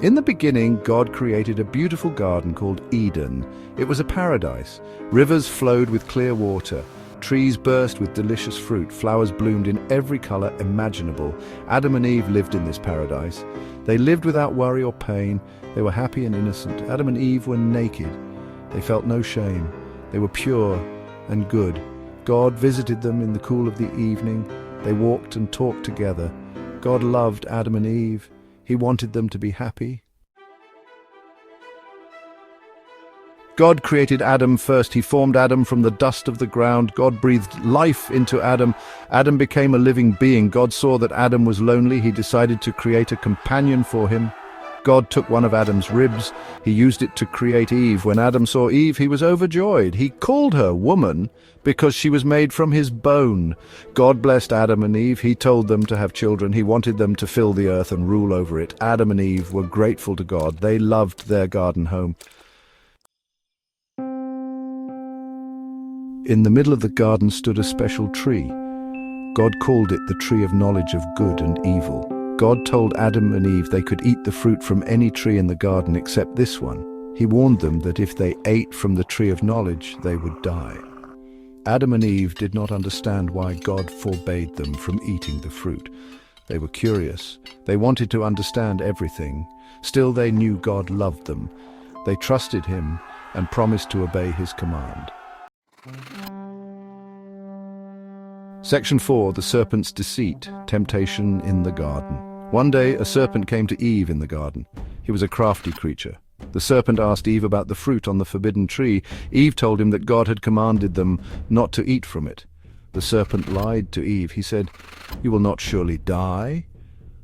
In the beginning, God created a beautiful garden called Eden. It was a paradise. Rivers flowed with clear water. Trees burst with delicious fruit. Flowers bloomed in every color imaginable. Adam and Eve lived in this paradise. They lived without worry or pain. They were happy and innocent. Adam and Eve were naked. They felt no shame. They were pure and good. God visited them in the cool of the evening. They walked and talked together. God loved Adam and Eve. He wanted them to be happy. God created Adam first. He formed Adam from the dust of the ground. God breathed life into Adam. Adam became a living being. God saw that Adam was lonely. He decided to create a companion for him. God took one of Adam's ribs. He used it to create Eve. When Adam saw Eve, he was overjoyed. He called her woman because she was made from his bone. God blessed Adam and Eve. He told them to have children. He wanted them to fill the earth and rule over it. Adam and Eve were grateful to God. They loved their garden home. In the middle of the garden stood a special tree. God called it the tree of knowledge of good and evil. God told Adam and Eve they could eat the fruit from any tree in the garden except this one. He warned them that if they ate from the tree of knowledge, they would die. Adam and Eve did not understand why God forbade them from eating the fruit. They were curious. They wanted to understand everything. Still, they knew God loved them. They trusted him and promised to obey his command. Section 4. The Serpent's Deceit, Temptation in the Garden. One day, a serpent came to Eve in the garden. He was a crafty creature. The serpent asked Eve about the fruit on the forbidden tree. Eve told him that God had commanded them not to eat from it. The serpent lied to Eve. He said, "You will not surely die."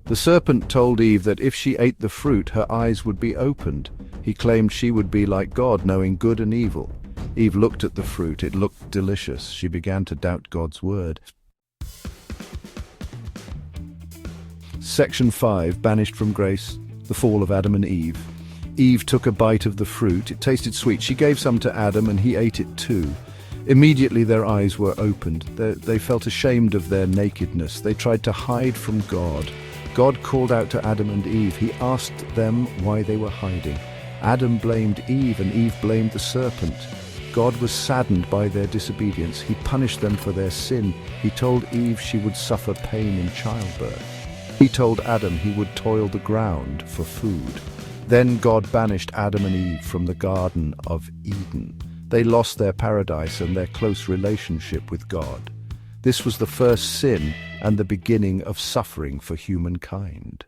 The serpent told Eve that if she ate the fruit, her eyes would be opened. He claimed she would be like God, knowing good and evil. Eve looked at the fruit. It looked delicious. She began to doubt God's word. Section 5. Banished from grace. The fall of Adam and Eve. Eve took a bite of the fruit. It tasted sweet. She gave some to Adam, and he ate it too. Immediately their eyes were opened. They felt ashamed of their nakedness. They tried to hide from God. God called out to Adam and Eve. He asked them why they were hiding. Adam blamed Eve, and Eve blamed the serpent. God was saddened by their disobedience. He punished them for their sin. He told Eve she would suffer pain in childbirth. He told Adam he would toil the ground for food. Then God banished Adam and Eve from the Garden of Eden. They lost their paradise and their close relationship with God. This was the first sin and the beginning of suffering for humankind.